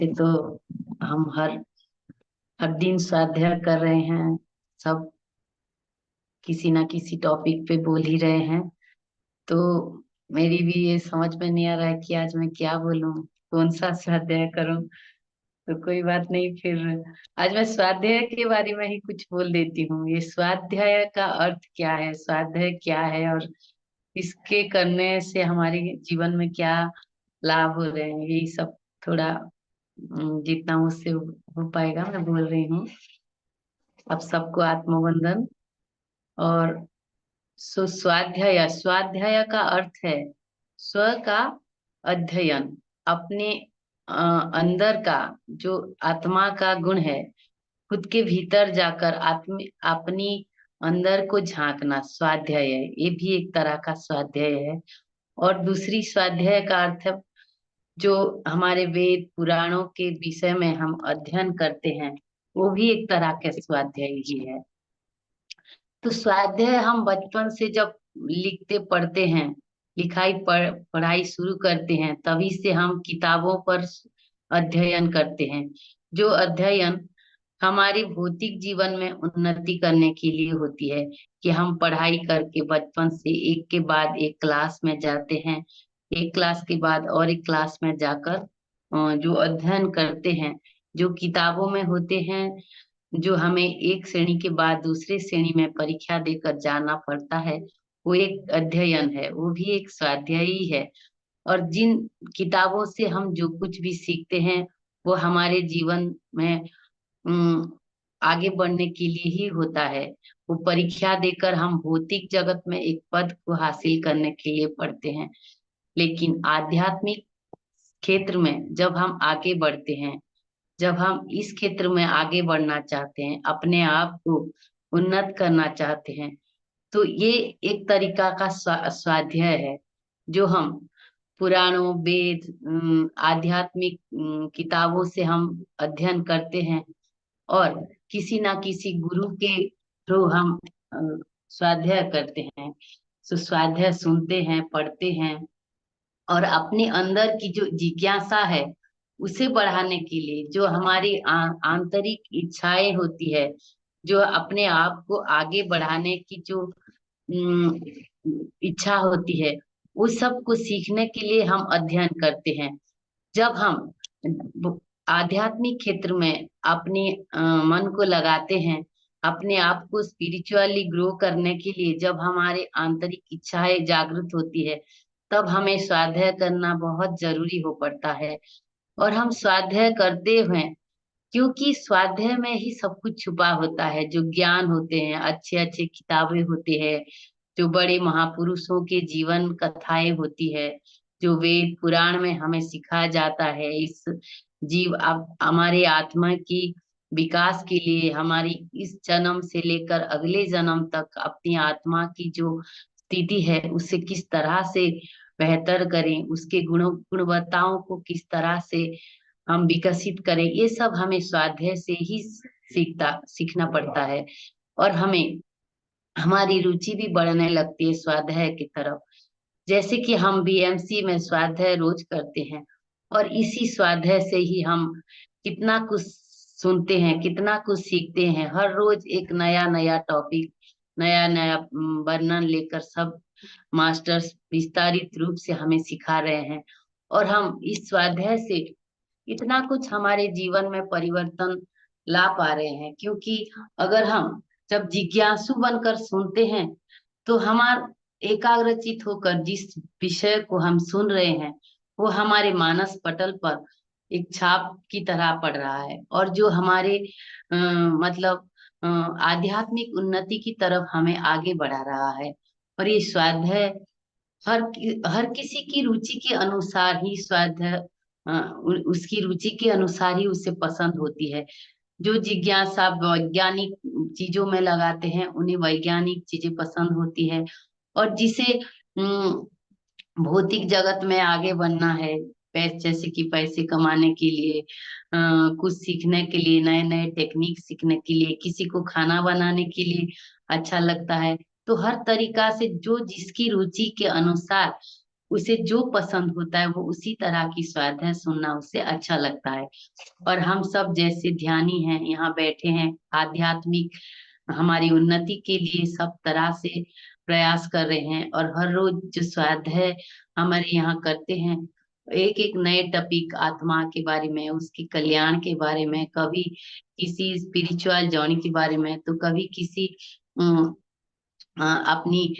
से तो हम हर हर दिन स्वाध्याय कर रहे हैं। सब किसी ना किसी टॉपिक पे बोल ही रहे हैं। तो मेरी भी ये समझ में नहीं आ रहा है कि आज मैं क्या बोलूं, कौन सा स्वाध्याय करूं। तो कोई बात नहीं, फिर आज मैं स्वाध्याय के बारे में ही कुछ बोल देती हूँ। ये स्वाध्याय का अर्थ क्या है, स्वाध्याय क्या है, और इसके करने से हमारे जीवन में क्या लाभ हो रहे हैं, यही सब थोड़ा जितना मुझसे हो पाएगा मैं बोल रही हूँ। अब सबको आत्मवंदन। और स्वाध्याय स्वाध्याय का अर्थ है स्व का अध्ययन, अपने अंदर का जो आत्मा का गुण है, खुद के भीतर जाकर अपनी अंदर को झांकना स्वाध्याय है। ये भी एक तरह का स्वाध्याय है। और दूसरी स्वाध्याय का अर्थ है जो हमारे वेद पुराणों के विषय में हम अध्ययन करते हैं, वो भी एक तरह के स्वाध्याय ही है। तो स्वाध्याय हम बचपन से जब लिखते पढ़ते हैं, पढ़ाई शुरू करते हैं, तभी से हम किताबों पर अध्ययन करते हैं। जो अध्ययन हमारी भौतिक जीवन में उन्नति करने के लिए होती है, कि हम पढ़ाई करके बचपन से एक के बाद एक क्लास में जाते हैं, एक क्लास के बाद और एक क्लास में जाकर जो अध्ययन करते हैं, जो किताबों में होते हैं, जो हमें एक श्रेणी के बाद दूसरे श्रेणी में परीक्षा देकर जाना पड़ता है, वो एक अध्ययन है, वो भी एक स्वाध्याय ही है। और जिन किताबों से हम जो कुछ भी सीखते हैं, वो हमारे जीवन में आगे बढ़ने के लिए ही होता है। वो परीक्षा देकर हम भौतिक जगत में एक पद को हासिल करने के लिए पढ़ते हैं। लेकिन आध्यात्मिक क्षेत्र में जब हम आगे बढ़ते हैं, जब हम इस क्षेत्र में आगे बढ़ना चाहते हैं, अपने आप को उन्नत करना चाहते हैं, तो ये एक तरीका का स्वाध्याय है, जो हम पुराणों वेद आध्यात्मिक किताबों से हम अध्ययन करते हैं। और किसी ना किसी गुरु के थ्रू हम अ, स्वाध्याय करते हैं। तो स्वाध्याय सुनते हैं, पढ़ते हैं, और अपने अंदर की जो जिज्ञासा है उसे बढ़ाने के लिए, जो हमारी आंतरिक इच्छाएं होती है, जो अपने आप को आगे बढ़ाने की जो अम, इच्छा होती है, उस सब को सीखने के लिए हम अध्ययन करते हैं। जब हम आध्यात्मिक क्षेत्र में अपने मन को लगाते हैं, अपने आप को स्पिरिचुअली ग्रो करने के लिए जब हमारे आंतरिक इच्छाएं जागृत होती है, तब हमें स्वाध्याय करना बहुत जरूरी हो पड़ता है। और हम स्वाध्याय करते हुए, क्योंकि स्वाध्याय में ही सब कुछ छुपा होता है, जो ज्ञान होते हैं, अच्छे अच्छे किताबें होते हैं, जो बड़े महापुरुषों के जीवन कथाएं होती है, जो वेद पुराण में हमें सिखाया जाता है, इस जीव अब हमारे आत्मा की विकास के लिए, हमारी इस जन्म से लेकर अगले जन्म तक अपनी आत्मा की जो स्थिति है उसे किस तरह से बेहतर करें, उसके गुणवत्ताओं को किस तरह से हम विकसित करें, ये सब हमें स्वाध्याय से ही सीखना पड़ता है। और हमें हमारी रुचि भी बढ़ने लगती है स्वाध्याय की तरफ। जैसे कि हम बीएमसी में स्वाध्याय रोज करते हैं, और इसी स्वाध्याय से ही हम कितना कुछ सुनते हैं, कितना कुछ सीखते हैं। हर रोज एक नया नया टॉपिक, नया नया वर्णन लेकर सब मास्टर्स विस्तारित रूप से हमें सिखा रहे हैं। और हम इस स्वाध्याय से इतना कुछ हमारे जीवन में परिवर्तन ला पा रहे हैं, क्योंकि अगर हम जब जिज्ञासु बनकर सुनते हैं, तो हमार एकाग्रचित होकर जिस विषय को हम सुन रहे हैं, वो हमारे मानस पटल पर एक छाप की तरह पड़ रहा है, और जो हमारे मतलब आध्यात्मिक उन्नति की तरफ हमें आगे बढ़ा रहा है। और ये स्वाध्याय हर किसी की रुचि के अनुसार ही स्वाध्याय उसकी रुचि के अनुसार ही उसे पसंद होती है। जो जिज्ञासा वैज्ञानिक चीजों में लगाते हैं, उन्हें वैज्ञानिक चीजें पसंद होती है। और जिसे भौतिक जगत में आगे बनना है, पैसे जैसे कि पैसे कमाने के लिए, कुछ सीखने के लिए, नए नए टेक्निक सीखने के लिए, किसी को खाना बनाने के लिए अच्छा लगता है, तो हर तरीका से जो जिसकी रुचि के अनुसार उसे जो पसंद होता है वो उसी तरह की स्वाध्याय सुनना उसे अच्छा लगता है। और हम सब जैसे ध्यानी हैं यहाँ बैठे हैं, आध्यात्मिक हमारी उन्नति के लिए सब तरह से प्रयास कर रहे हैं, और हर रोज जो स्वाध्याय हमारे यहाँ करते हैं, एक एक नए टॉपिक आत्मा के बारे में, उसके कल्याण के बारे में, कभी किसी स्पिरिचुअल जर्नी के बारे में, तो कभी किसी अम, अपनी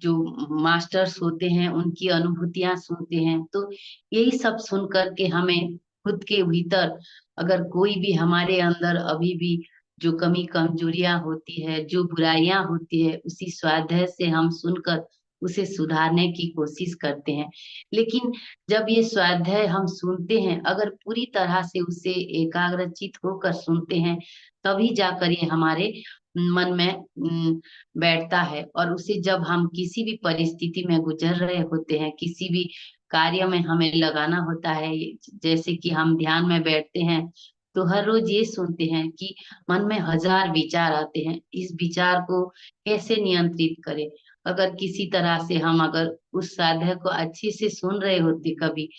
जो मास्टर्स होते हैं उनकी अनुभूतियां सुनते हैं। तो यही सब सुन करके हमें खुद के भीतर अगर कोई भी हमारे अंदर अभी भी जो कमी कमजोरियां होती है, जो बुराइयां होती है, उसी स्वाध्याय से हम सुनकर उसे सुधारने की कोशिश करते हैं। लेकिन जब ये स्वाध्याय हम सुनते हैं, अगर पूरी तरह से उसे एकाग्रचित होकर सुनते हैं, तभी जाकर ये हमारे मन में बैठता है। और उसे जब हम किसी भी परिस्थिति में गुजर रहे होते हैं, किसी भी कार्य में हमें लगाना होता है, जैसे कि हम ध्यान में बैठते हैं, तो हर रोज ये सुनते हैं कि मन में हजार विचार आते हैं, इस विचार को कैसे नियंत्रित करें। अगर किसी तरह से हम अगर उस साधक को अच्छे से सुन रहे होते कभी,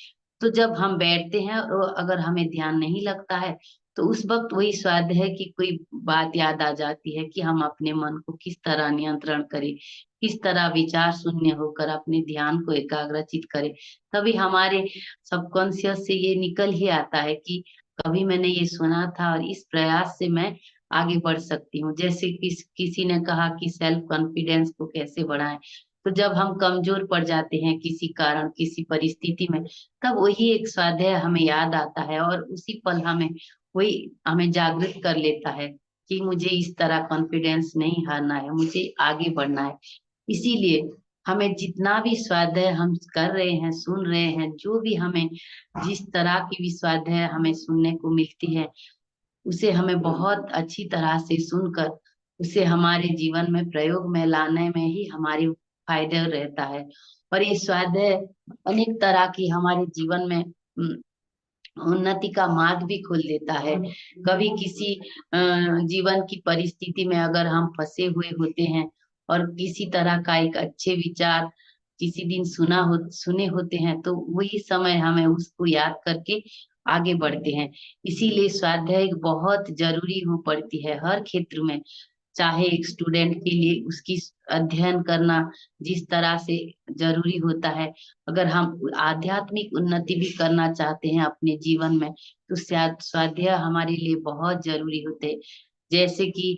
तो जब हम बैठते हैं और अगर हमें ध्यान नहीं लगता है, तो उस वक्त वही स्वाद है कि कोई बात याद आ जाती है कि हम अपने मन को किस तरह नियंत्रण करें, किस तरह विचार शून्य होकर अपने ध्यान को एकाग्रचित करें। तभी हमारे सबकॉन्शियस से ये निकल ही आता है कि कभी मैंने ये सुना था और इस प्रयास से मैं आगे बढ़ सकती हूँ। जैसे किसी ने कहा कि सेल्फ कॉन्फिडेंस को कैसे बढ़ाएं, तो जब हम कमजोर पड़ जाते हैं किसी कारण किसी परिस्थिति में, तब वही एक स्वाध्याय हमें याद आता है, और उसी पल वही हमें जागृत कर लेता है कि मुझे इस तरह कॉन्फिडेंस नहीं हारना है, मुझे आगे बढ़ना है। इसीलिए हमें जितना भी स्वाध्याय हम कर रहे हैं, सुन रहे हैं, जो भी हमें जिस तरह की भी स्वाध्याय हमें सुनने को मिलती है, उसे हमें बहुत अच्छी तरह से सुनकर उसे हमारे जीवन में प्रयोग में लाने में ही हमारी फायदा रहता है। और ये स्वाध्याय अनेक तरह की हमारे जीवन में उन्नति का मार्ग भी खोल देता है। कभी किसी जीवन की परिस्थिति में अगर हम फंसे हुए होते हैं, और किसी तरह का एक अच्छे विचार किसी दिन सुने होते हैं, तो वही समय हमें उसको याद करके आगे बढ़ते हैं। इसीलिए स्वाध्याय एक बहुत जरूरी हो पड़ती है हर क्षेत्र में। चाहे एक स्टूडेंट के लिए उसकी अध्ययन करना जिस तरह से जरूरी होता है, अगर हम आध्यात्मिक उन्नति भी करना चाहते हैं अपने जीवन में, तो स्वाध्याय हमारे लिए बहुत जरूरी होते हैं। जैसे कि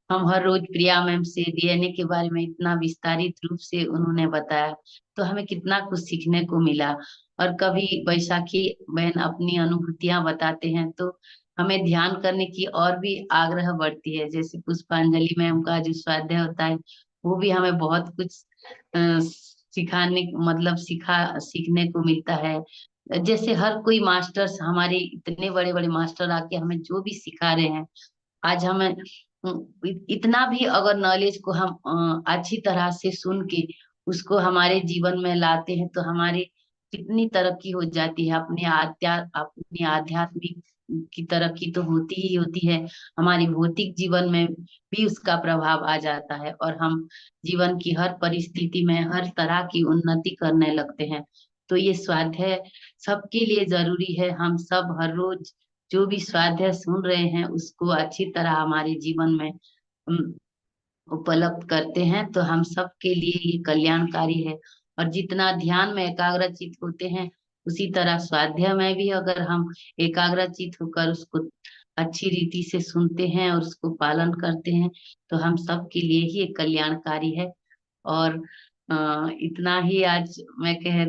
हम हर रोज प्रिया मैम से डीएनए के बारे में इतना विस्तारित रूप से उन्होंने बताया, तो हमें कितना कुछ सीखने को मिला। और कभी बैसाखी बहन अपनी अनुभूतियां बताते हैं, तो हमें ध्यान करने की और भी आग्रह बढ़ती है। जैसे पुष्पांजलि मैम का जो स्वाध्याय होता है, वो भी हमें बहुत कुछ सिखाने मतलब सीखने को मिलता है। जैसे हर कोई मास्टर्स, हमारे इतने बड़े बड़े मास्टर आके हमें जो भी सिखा रहे हैं, आज हमें इतना भी अगर नॉलेज को हम अच्छी तरह से सुन के उसको हमारे जीवन में लाते हैं, तो हमारी कितनी तरक्की हो जाती है। अपनी आध्यात्मिक की तरक्की तो होती ही होती है, हमारी भौतिक जीवन में भी उसका प्रभाव आ जाता है, और हम जीवन की हर परिस्थिति में हर तरह की उन्नति करने लगते हैं। तो ये स्वाध्याय सबके लिए जरूरी है। हम सब हर रोज जो भी स्वाध्याय सुन रहे हैं, उसको अच्छी तरह हमारे जीवन में अम, उपलब्ध करते हैं, तो हम सब के लिए ये कल्याणकारी है। और जितना ध्यान में एकाग्रचित होते हैं, उसी तरह स्वाध्याय में भी अगर हम एकाग्रचित होकर उसको अच्छी रीति से सुनते हैं और उसको पालन करते हैं, तो हम सब के लिए ही ये कल्याणकारी है। और इतना ही आज मैं कह